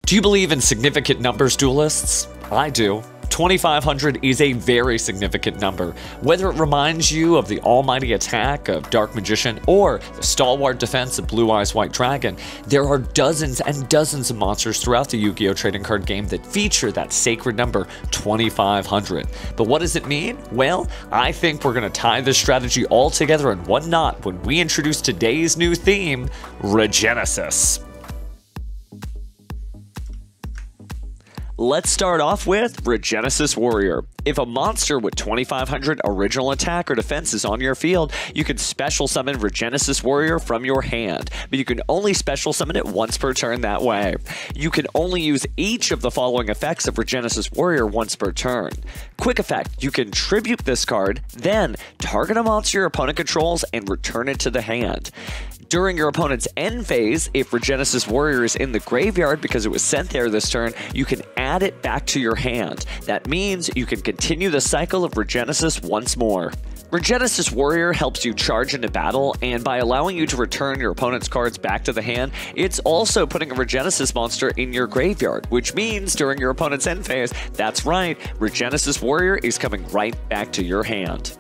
Do you believe in significant numbers, duelists? I do. 2,500 is a very significant number. Whether it reminds you of the almighty attack of Dark Magician or the stalwart defense of Blue Eyes White Dragon, there are dozens and dozens of monsters throughout the Yu-Gi-Oh! Trading card game that feature that sacred number 2,500. But what does it mean? Well, I think we're going to tie this strategy all together in one knot when we introduce today's new theme, Regenesis. Let's start off with Regenesis Warrior. If a monster with 2,500 original attack or defense is on your field, you can special summon Regenesis Warrior from your hand, but you can only special summon it once per turn that way. You can only use each of the following effects of Regenesis Warrior once per turn. Quick effect, you can tribute this card, then target a monster your opponent controls and return it to the hand. During your opponent's end phase, if Regenesis Warrior is in the graveyard because it was sent there this turn, you can add it back to your hand. That means you can continue the cycle of Regenesis once more. Regenesis Warrior helps you charge into battle, and by allowing you to return your opponent's cards back to the hand, it's also putting a Regenesis monster in your graveyard, which means during your opponent's end phase, that's right, Regenesis Warrior is coming right back to your hand.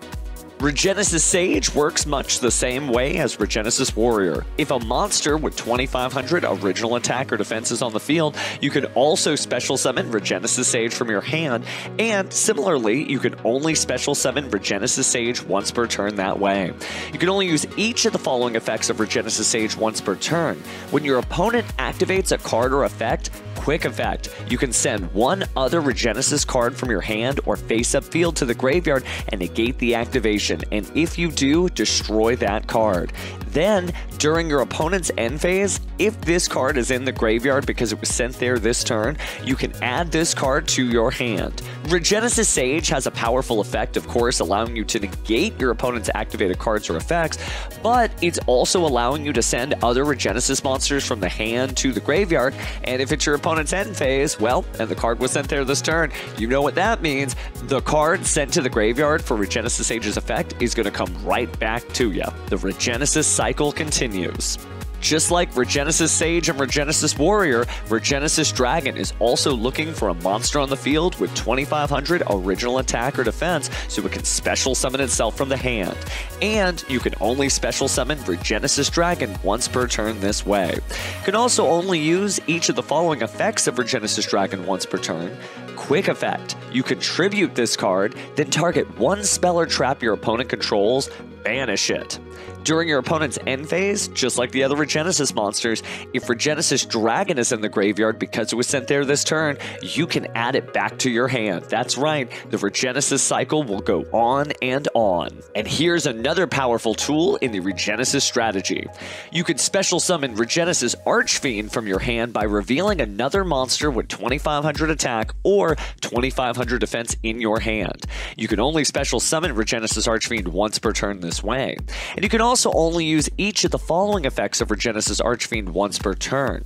Regenesis Sage works much the same way as Regenesis Warrior. If a monster with 2,500 original attack or defense is on the field, you can also special summon Regenesis Sage from your hand, and similarly, you can only special summon Regenesis Sage once per turn that way. You can only use each of the following effects of Regenesis Sage once per turn. When your opponent activates a card or effect, quick effect, you can send one other Regenesis card from your hand or face-up field to the graveyard and negate the activation, and if you do, destroy that card. Then, during your opponent's end phase, if this card is in the graveyard because it was sent there this turn, you can add this card to your hand. Regenesis Sage has a powerful effect, of course, allowing you to negate your opponent's activated cards or effects, but it's also allowing you to send other Regenesis monsters from the hand to the graveyard, and if it's your opponent's end phase, well, and the card was sent there this turn, you know what that means. The card sent to the graveyard for Regenesis Sage's effect is going to come right back to you. The Regenesis cycle continues. Just like Regenesis Sage and Regenesis Warrior, Regenesis Dragon is also looking for a monster on the field with 2,500 original attack or defense so it can special summon itself from the hand. And you can only special summon Regenesis Dragon once per turn this way. You can also only use each of the following effects of Regenesis Dragon once per turn. Quick effect, you can tribute this card, then target one spell or trap your opponent controls, banish it. During your opponent's end phase, just like the other Regenesis monsters, if Regenesis Dragon is in the graveyard because it was sent there this turn, you can add it back to your hand. That's right, the Regenesis cycle will go on and on. And here's another powerful tool in the Regenesis strategy. You can special summon Regenesis Archfiend from your hand by revealing another monster with 2,500 attack or 2,500 defense in your hand. You can only special summon Regenesis Archfiend once per turn this way. And you can also only use each of the following effects of Regenesis Archfiend once per turn.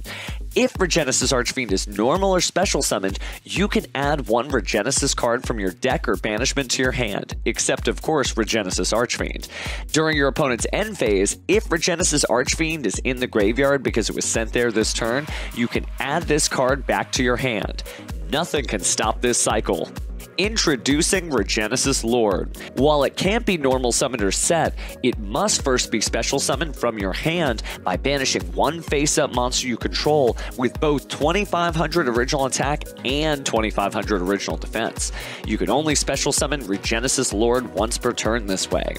If Regenesis Archfiend is normal or special summoned, you can add one Regenesis card from your deck or banishment to your hand, except of course Regenesis Archfiend. During your opponent's end phase, if Regenesis Archfiend is in the graveyard because it was sent there this turn, you can add this card back to your hand. Nothing can stop this cycle. Introducing Regenesis Lord. While it can't be normal summoned or set, it must first be special summoned from your hand by banishing one face-up monster you control with both 2,500 original attack and 2,500 original defense. You can only special summon Regenesis Lord once per turn this way.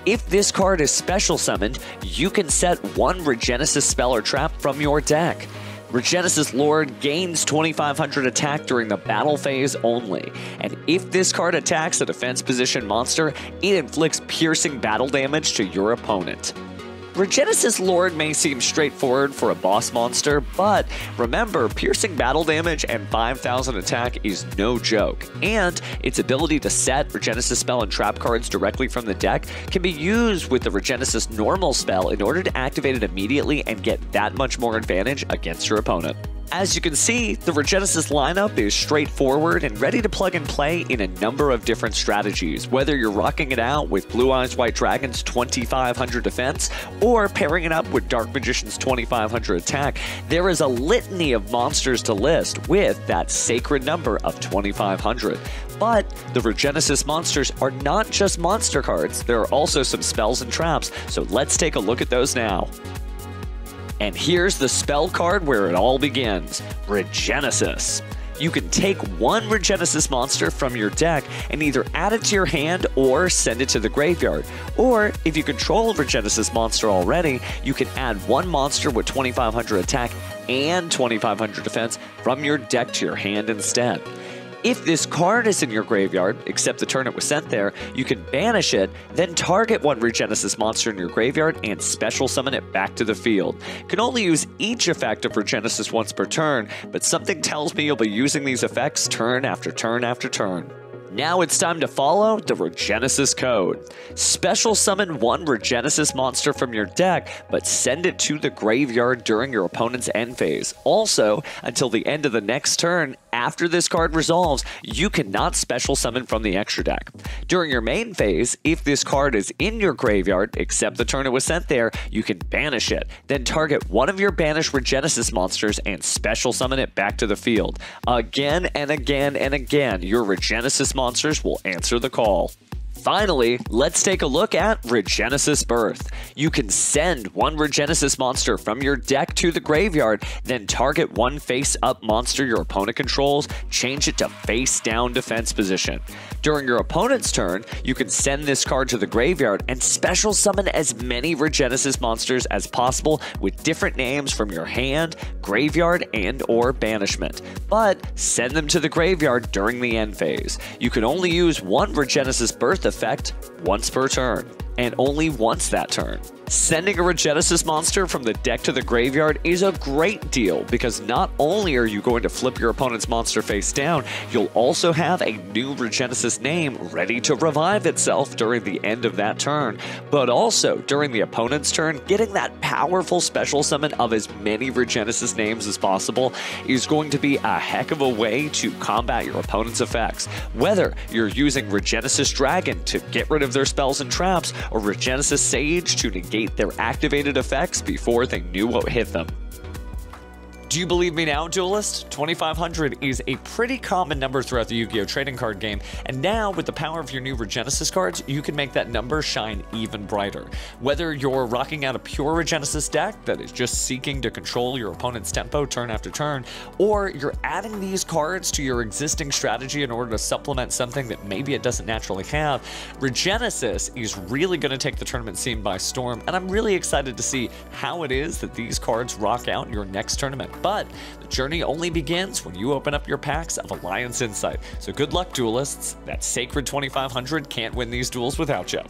If this card is special summoned, you can set one Regenesis spell or trap from your deck. Regenesis Lord gains 2,500 attack during the battle phase only, and if this card attacks a defense position monster, it inflicts piercing battle damage to your opponent. Regenesis Lord may seem straightforward for a boss monster, but remember, piercing battle damage and 5,000 attack is no joke, and its ability to set Regenesis spell and trap cards directly from the deck can be used with the Regenesis normal spell in order to activate it immediately and get that much more advantage against your opponent. As you can see, the Regenesis lineup is straightforward and ready to plug and play in a number of different strategies, whether you're rocking it out with Blue Eyes White Dragon's 2500 defense or pairing it up with Dark Magician's 2500 attack. There is a litany of monsters to list with that sacred number of 2500. But the Regenesis monsters are not just monster cards, there are also some spells and traps, so let's take a look at those now. And here's the spell card where it all begins, Regenesis. You can take one Regenesis monster from your deck and either add it to your hand or send it to the graveyard. Or, if you control a Regenesis monster already, you can add one monster with 2500 attack and 2500 defense from your deck to your hand instead. If this card is in your graveyard, except the turn it was sent there, you can banish it, then target one Regenesis monster in your graveyard and special summon it back to the field. You can only use each effect of Regenesis once per turn, but something tells me you'll be using these effects turn after turn after turn. Now it's time to follow the Regenesis code. Special summon one Regenesis monster from your deck, but send it to the graveyard during your opponent's end phase. Also, until the end of the next turn, after this card resolves, you cannot special summon from the extra deck. During your main phase, if this card is in your graveyard, except the turn it was sent there, you can banish it. Then target one of your banished Regenesis monsters and special summon it back to the field. Again and again and again, your Regenesis monsters will answer the call. Finally, let's take a look at Regenesis Birth. You can send one Regenesis monster from your deck to the graveyard, then target one face-up monster your opponent controls, change it to face-down defense position. During your opponent's turn, you can send this card to the graveyard and special summon as many Regenesis monsters as possible with different names from your hand, graveyard, and/or banishment. But send them to the graveyard during the end phase. You can only use one Regenesis Birth effect once per turn, and only once that turn. Sending a Regenesis monster from the deck to the graveyard is a great deal because not only are you going to flip your opponent's monster face down, you'll also have a new Regenesis name ready to revive itself during the end of that turn. But also, during the opponent's turn, getting that powerful special summon of as many Regenesis names as possible is going to be a heck of a way to combat your opponent's effects. Whether you're using Regenesis Dragon to get rid of their spells and traps, or Regenesis Sage to negate their activated effects before they knew what hit them. Do you believe me now, Duelist? 2500 is a pretty common number throughout the Yu-Gi-Oh! Trading card game, and now with the power of your new Regenesis cards, you can make that number shine even brighter. Whether you're rocking out a pure Regenesis deck that is just seeking to control your opponent's tempo turn after turn, or you're adding these cards to your existing strategy in order to supplement something that maybe it doesn't naturally have, Regenesis is really going to take the tournament scene by storm, and I'm really excited to see how it is that these cards rock out in your next tournament. But the journey only begins when you open up your packs of Alliance Insight. So good luck, Duelists. That sacred 2500 can't win these duels without you.